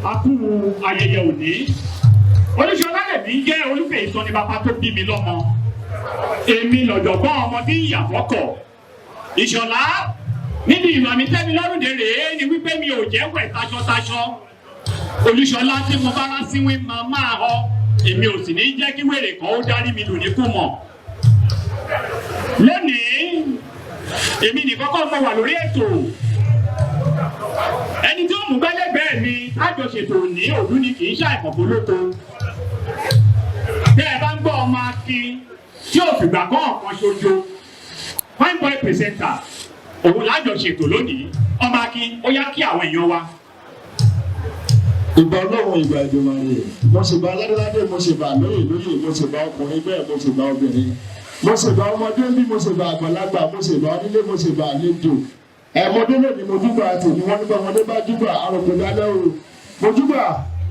akú ayẹyẹ òní. Olúṣọlá lèmi jẹ́ olùfẹ́ ìsọ̀ni bàbá tó bí mi lọ́mọ. Èmi lọ̀jọ̀gbọ́n ọmọdé ìyàfọ́kọ̀. Ìṣọ̀lá níbi ìwà mi tẹ́mi lọ́rùn dé rèé ni wípé mi ò jẹ́ wẹ̀ taṣọ. Olúṣọlá tí mo bá rán síwín máa họ. Èmi ò sì ní jẹ́ kí wèrè kan ó dárí mi lù ní kú mọ̀. Lónìí, èmi nìkan kọ́ mo wà lórí ètò. Ẹni tí ó mú gbẹ́lẹ́gbẹ́ẹ́ mi lájọ ṣètò ní òdu ni kì í ṣàìmọ̀fó lóko. Tẹ́ ẹ bá ń gbọ́ ọmọ akin tí ò fìgbà kan ṣojo, fine boy presenter, òun lájọ ṣètò lónìí. Ọmọ akin ó yá kí àwọn èèyàn wa. Ìgbà Ọlọ́run ìgbà Ebumawe, mo sì bá aládéládé, mo sì bá lóyè, mo sì bá ọkùnrin bẹ́ẹ̀, mo sì bá obìnrin, mo sì bá ọmọdé bí, mo sì bá àgbàlagbà, mo sì bá onílé, mo sì bá àlejò. Ẹ̀mọdé lónìí mo júbà tèmi, wọ́n nípa ọmọdé bá júbà àròkò lálẹ́ o. Mo júbà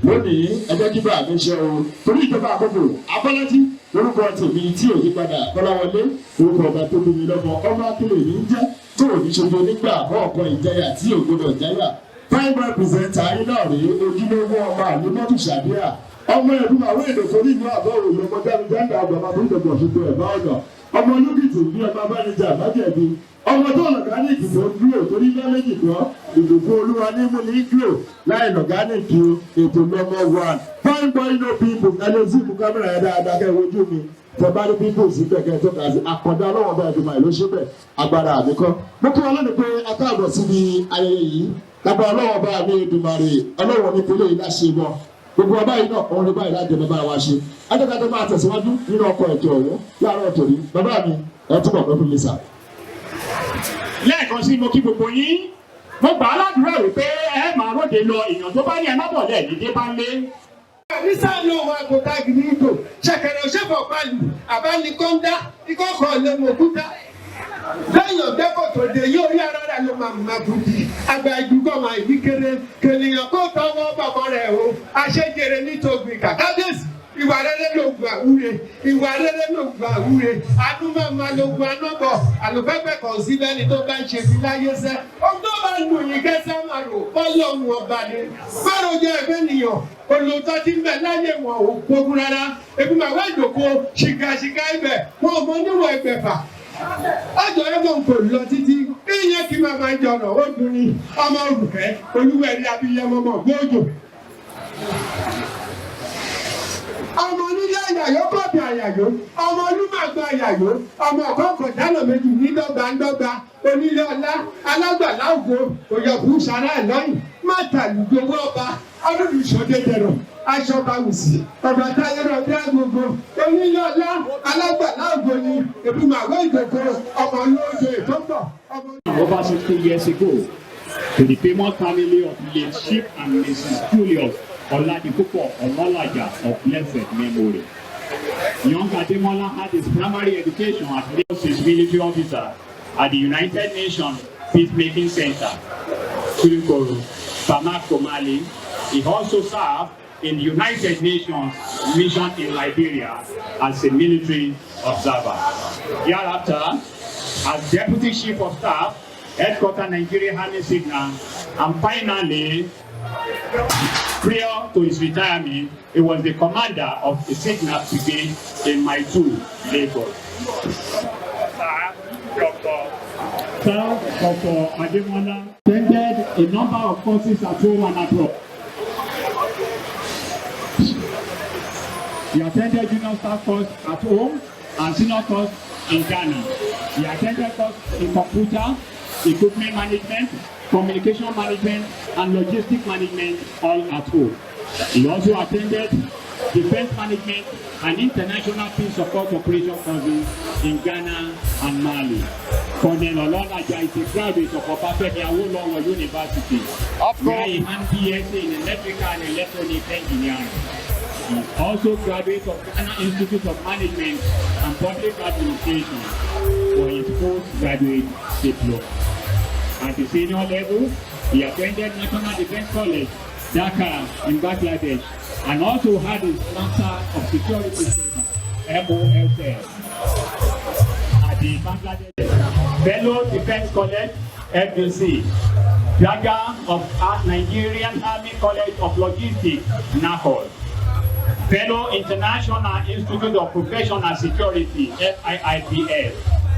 lónìí ẹgbẹ́ júbà mi ṣe o. Torí ìjọba àkókò Abọ́lájí lórúkọ tèmi tí ò yí padà Kọ́láwọlé orúkọ ọba tó bí mi lọ́mọ ọmọ akílè ní jẹ́ tó ò ní ṣojo nígbà kọ̀ọ̀kan ìjẹyà tí ò gbọdọ̀ jẹ́yà. Fine boy presenter ayé náà rèé ojúlówó ọmọ àlùmọ́tò ṣàdíà. Ọmọ Ebumawe èdòkó nínú àbọ̀ òòlù ọmọ jáde àgbàmọ́ tó ń dọ̀gbọ̀ ṣùgbọ́n ẹ̀bá ọ̀nà. Ọmọ olúkìtì bí ọmọ abánijà májẹ̀bi. Ọmọ tó lọ̀gánìkì tó ń dúró torí bá méjì kan ìdòkó olúwa ní mú ní dúró láì lọ̀gánìkì ètò lọ́mọ one. Fine boy no people ẹlẹ́sì mú kámẹ́rà yẹn dáadáa kẹ́ wojú mi. Tẹ̀bá ní people sí kẹ̀kẹ́ tó kà sí àkàndá ọlọ́wọ́n bá Ebumawe ló ṣe bẹ̀ agbára àbíkọ́. Mo kí wọn lónìí pé a káàbọ̀ síbi ayẹyẹ yìí. Lábẹ́ ọlọ́wọ́n bá mi Ebumawe ọlọ́wọ́n ní kúlẹ̀ yìí láṣẹ bọ̀. Gbogbo ọba yìí náà òun ní báyìí láti ẹ̀mẹ́ bá wa ṣe. Adékadé máa tẹ̀síwájú nínú ọkọ̀ ẹ̀jọ̀ ọ̀hún láàárọ̀ tòní. Bàbá mi ẹ̀ túbọ̀ pẹ́ fún mi sà. Lẹ́ẹ̀kan sí mo kí gbogbo yín. Mo gbà á ládùúrà wípé ẹ máa róde lọ èèyàn tó bá ní ẹ má bọ̀ lẹ́ẹ̀dí dé bá ń lé. Nísà ló wà kó tágìrì ìgò, ṣẹ̀kẹ̀rẹ̀ òṣèfọ̀ pàlù, àbánikọ́ńdá, ikọ́kọ̀ lè mọ̀ òkúta. Lẹ́yìn ọ̀dẹ́kọ̀ tó dé yóò rí ara rẹ̀ ló máa bùdì. Àgbà ìdúgbò máa yí kéré, kènìyàn kó tọwọ́ bàbá rẹ̀ o. Àṣejèrè nítògbìn kàkádésì. Ìwà rere ló gbà wúre, ìwà rere ló gbà wúre. Adúmọ̀mọ́ ló gbà nọ́bọ̀, àlùfẹ́fẹ́ kan sí lẹ́ni tó bá ń ṣe fi láyé sẹ́. Ohun tó bá nù yín kẹ́sẹ́ máa rò, bọ́lọ̀ ń wọ̀ balẹ̀. Bárò jẹ́ ẹgbẹ́ nìyàn, olùtọ́ ti ń bẹ láyé wọn ò gbógun rárá. Ebumawe ìdòkó ṣìkàṣìkà ibẹ̀, wọn ò mọ níwọ̀n ẹgbẹ̀fà. Ọjọ́ ẹgbẹ́ kò lọ títí, ìyẹn kí máa máa jọ̀nà ó dùn ní ọmọ olùkẹ́, olúwẹ̀rí abiyamọ mọ̀ gbóòjò. Ọmọ onílé àyàyó kọ̀bì àyàyó, ọmọ olúmọ̀gbà àyàyó, ọmọ ọ̀kọ̀ọ̀kọ̀ dáná méjì ní dọ́gbandọ́gba, onílé ọlá, alágbàlá ògo, òyọ̀bù sàrà ẹ̀lọ́yìn, mátàlúgbowó ọba, olùdùsọ̀dé dẹ̀rọ̀, aṣọ́bàwùsì, ọba táyẹ̀rọ̀ bí agogo, onílé ọlá, alágbàlá ògo ni Ebumawe ìdòkó, ọmọ olóòjò ìtọ́gbọ̀. Over 60 years ago, to the famous family of late Chief and Mrs. Julius Onalaja of blessed memory. Young Ademola had his primary education at his military officer at the United Nations Peacemaking Center, Kirikoro, Bamako, Mali. He also served in the United Nations mission in Liberia as a military observer. Thereafter, as Deputy Chief of Staff, Headquarter Nigeria Army Signal, and finally, prior to his retirement, he was the commander of the Signal Brigade in Maitu, Lagos. Dr. Ademola attended a number of courses at home and abroad. He attended junior staff course at home and senior course in Ghana. He attended course in computer, equipment management, communication management, and logistic management all at home. He also attended defense management and international peace support operation courses in Ghana and Mali. Colonel Onalaja is a graduate of Obafemi Awolowo University, where he had BSc in electrical and electronic engineering. He is also graduate of Ghana Institute of Management and Public Administration for his postgraduate diploma. At the senior level, he attended National Defense College, Dhaka in Bangladesh, and also had his Master of Security Studies, MOSS, at the Bangladesh Fellow Defense College, FDC, graduate of Nigerian Army College of Logistics, NACOL. Fellow International Institute of Professional Security, FIIPS.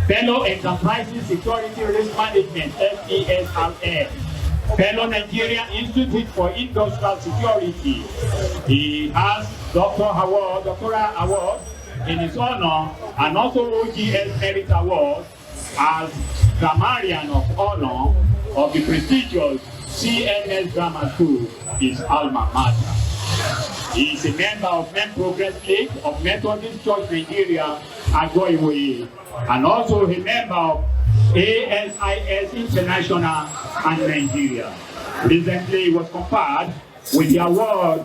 Fellow Enterprises Security Risk Management, FESRS. Fellow Nigerian Institute for Industrial Security. He has doctoral award in his honor, and also OGS Merit Award as Grammarian of Honor of the prestigious CMS Grammar School, his alma mater. He is a member of Men Progress League of Methodist Church Nigeria, Ago-Iwoye, and also a member of ASIS International and Nigeria. Recently, he was conferred with the award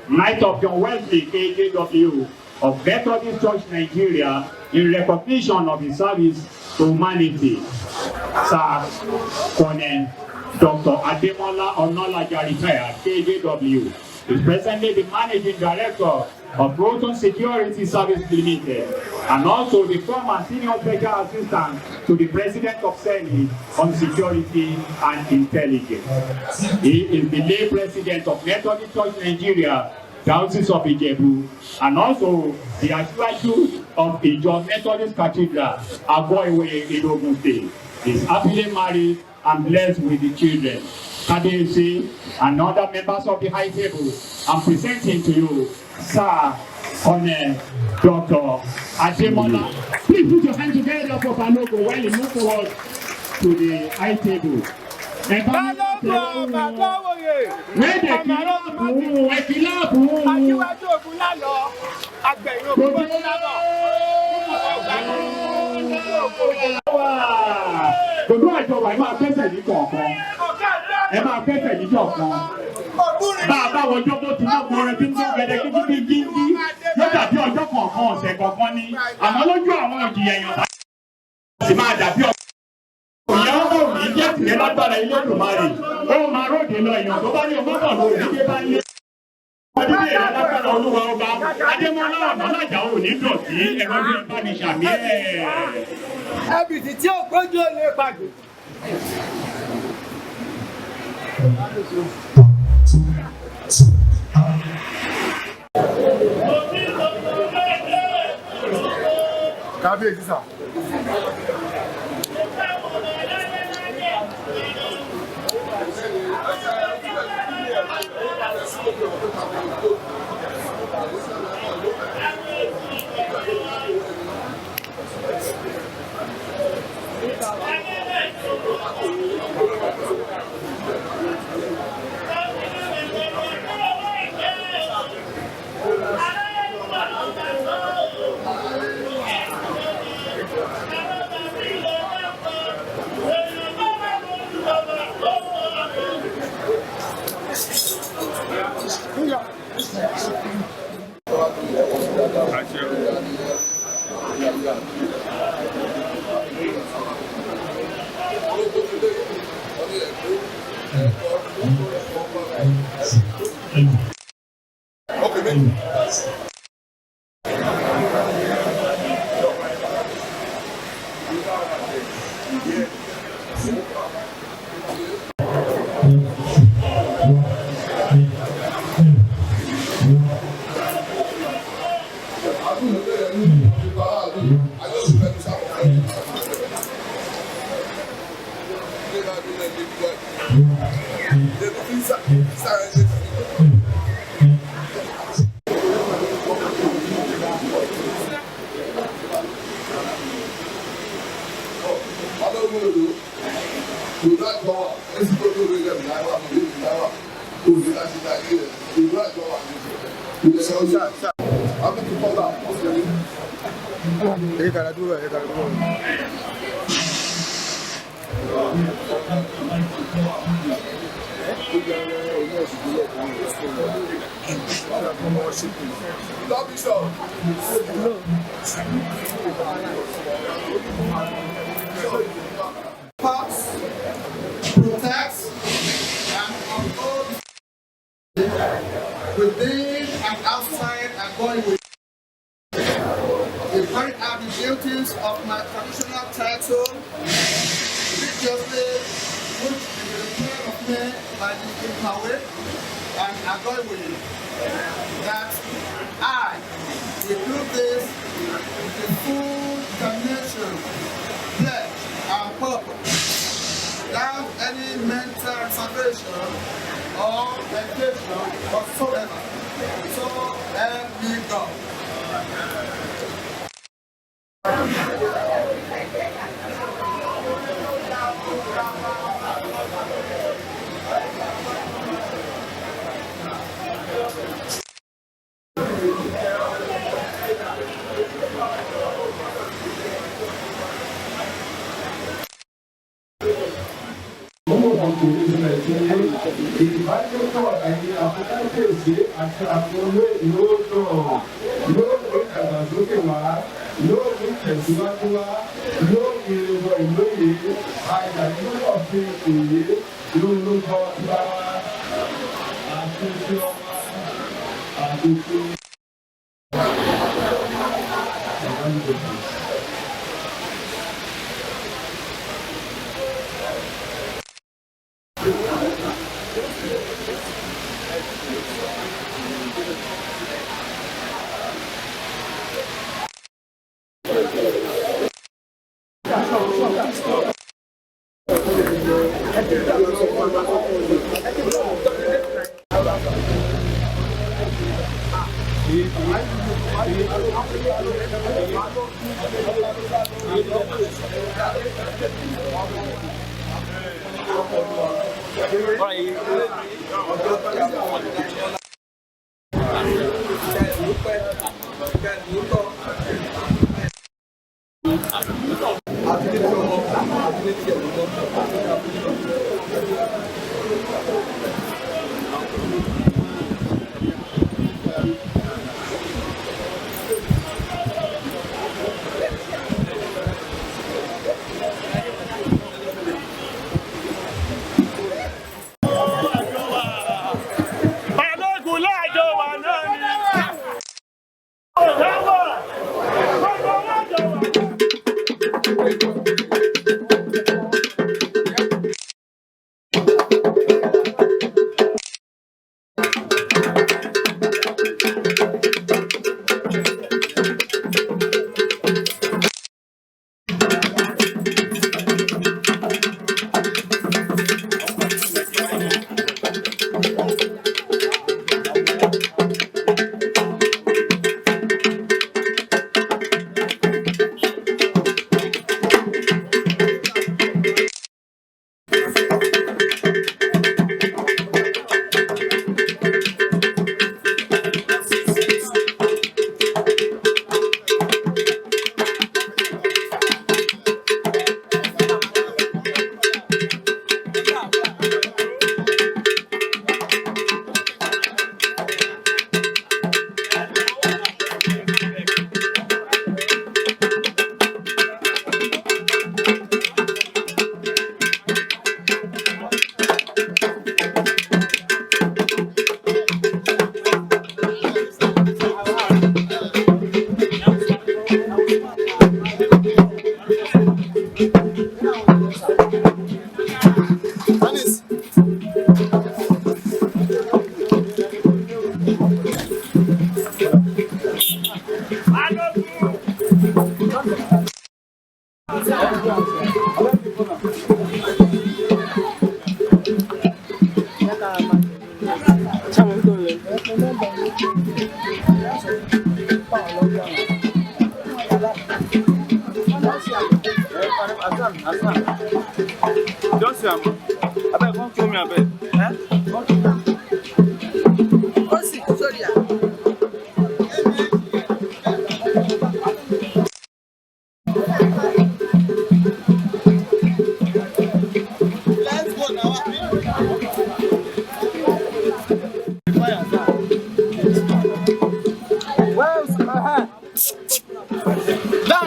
Knight of John Wesley, KJW, of Methodist Church Nigeria in recognition of his service to humanity. Sir Colonel Dr. Ademola Onalaja retired, KJW, is presently the Managing Director of Proton Security Service Limited, and also the former Senior Special Assistant to the President of Senate on Security and Intelligence. He is the lay President of Methodist Church Nigeria, Diocese of Ijebu, and also the Aṣíwájú of Ijo Methodist Cathedral, Ago-Iwoye in Ogun State. He is happily married and blessed with the children. Kadesi and other members of the high table, I'm presenting to you, Sir Colonel Dr. Ademola. Please put your hands together for Balogun while you move forward to the high table. Balogun, Ago-Iwoye. Where the kilabu, Ekilabu. Aṣíwájú Ogun lálọ́, àgbẹ̀yìn Ogun lálọ́. Gbogbo àjọwà ẹ máa fẹsẹ̀ ní kọ̀ọ̀kan. Ẹ máa fẹsẹ̀ ní kọ̀ọ̀kan. Bá a bá wọjọ́ bó ti náà gbọ́rẹ́ tí ń gbọ́ gẹ́gẹ́ kíkí yóò dàbí ọjọ́ kọ̀ọ̀kan ọ̀sẹ̀ kọ̀ọ̀kan ni. Àmọ́ lójú àwọn òjìyà èèyàn bá sì máa dàbí ọ̀sẹ̀. Òyà ọmọ òní jẹ́ tìrẹ lágbára ilé Ebumawe. Ó máa róde lọ èèyàn tó bá ní ọmọ bọ̀ lórí ilé bá yé. Ọdún ìrìn alágbára olúwa ọba Ademola Onalaja ò ní dọ̀tí ẹ̀rọ bí ọba ní sàmì ẹ̀. Ẹbìtì tí ó gbójú ó lè pàdé. Kábíyèsí sà. Protects and upholds within and outside Ago-Iwoye. I carry out the duties of my traditional title religiously, which is the me by the Ebumawe and Ago-Iwoye that I will do this with a full determination, pledge, and purpose, without any mental reservation or meditation whatsoever. So help me God. Ìbájọ́pọ̀ ẹ̀yìn àfọwọ́pèsè àti àfọwọ́ ìlóòótọ́ yóò mú ìdàgbàsókè wá, yóò mú ìtẹ̀síwájú wá, yóò mú ìrìnbọ̀ ìlóye, àìdàgbàsókè òfin òye lórúkọ bá àti tí ọmọ àti tí. Just I beg, come kill me, I beg.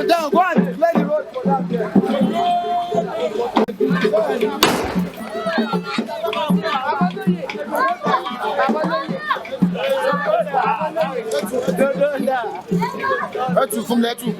Down, go and clear the road for that there. From there too.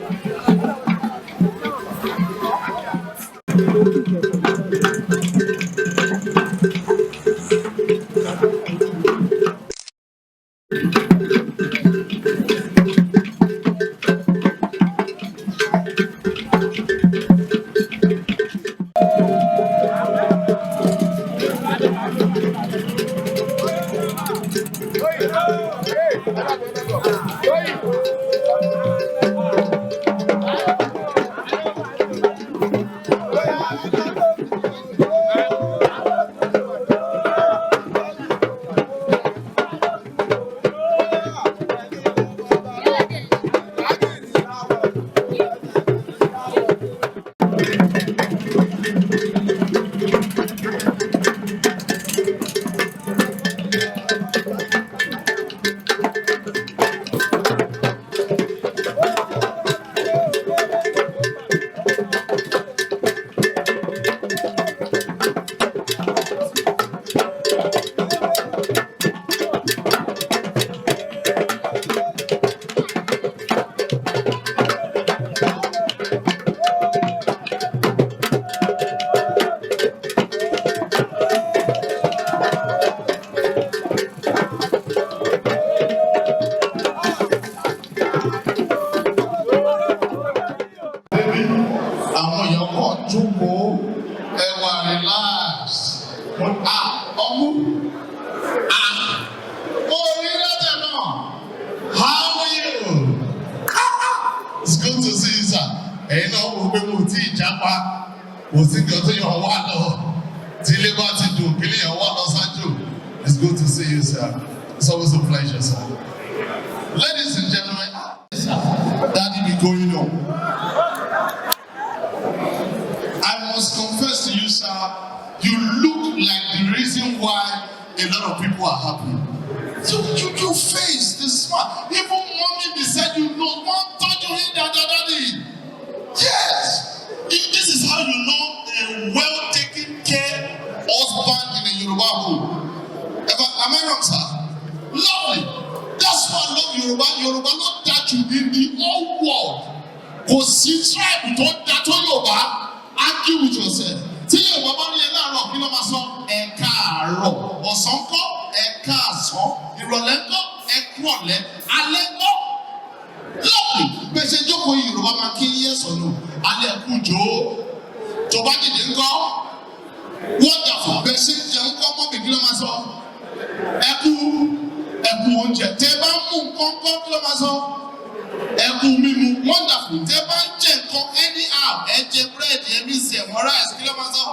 It's good to see you, sir. It's always a pleasure, sir. Ladies and gentlemen, Daddy be going on. I must confess to you, sir, you look like the reason why a lot of people are happy. You face the smile. Even mommy beside you knows one touch you hit daddy. Yes! This is how you know a well-taken care husband in a Yoruba home. Am I wrong, sir? Lovely. That's why I love Yoruba. Yoruba not that you in the whole world. Because see tribe don't that Yoruba. Argue with yourself. Tí Yorùbá bá ní ẹ láàárọ̀ kí ló máa sọ ẹ káàárọ̀, ọ̀sán kọ́ ẹ káàsán, ìrọ̀lẹ́ kọ́ ẹ kúrọ̀lẹ́, alẹ́ kọ́. Lovely. Bẹ́ẹ̀ ṣe jókòó Yorùbá máa kí yes or no. Alẹ́ kú jò ó. Tó bá dìde ńkọ́. Wonderful. Bẹ́ẹ̀ ṣe jẹun kọ́ mọ́ mi kí ló máa sọ. Ẹkú oúnjẹ. Tẹ bá mú nǹkan kọ́ kí ló máa sọ. Ẹkú mímu. Wonderful. Tẹ bá ń jẹ nǹkan anyhow. Ẹ jẹ búrẹ́dì, ẹ bí sẹ̀ wọ́n rice kí ló máa sọ.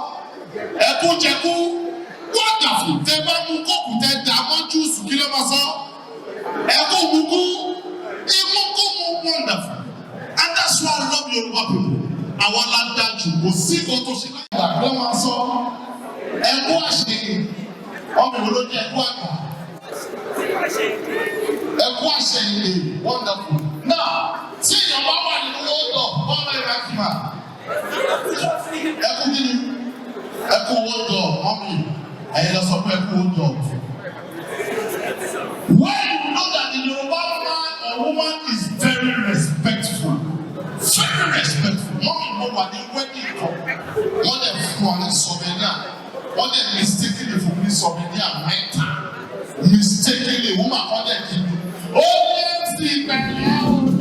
Ẹkú jẹkú. Wonderful. Tẹ bá mú kóòkù tẹ dà mọ́ júùsù kí ló máa sọ. Ẹkú mukú. Imukumu. Wonderful. And that's why I love Yoruba people. Àwọn aládájú kò sí nǹkan tó ṣe láyé ìgbà kí ló máa sọ. Ẹkú àṣeyìn. Ọmọ ìwé ló jẹ ẹkú àgbà. Ẹkú àṣeyìn. Wonderful. Now, tí èèyàn bá wà nínú ọ̀dọ̀ ọ̀nà ìrẹ́kìmá. Ẹkú nínú. Ẹkú ọ̀dọ̀ mọ́mí. Ẹ̀yin lọ sọ pé ẹkú ọ̀dọ̀. When you know that the Yoruba man or woman is very respectful. Very respectful. Mọ́mí mo wà ní wedding kan. Wọ́n lè fún ọ ní souvenir. Wọ́n lè mistakenly fún mi souvenir mẹ́ta. Mistakenly woman kan lè kí mi. Ó lè ti bẹ̀rẹ̀ o.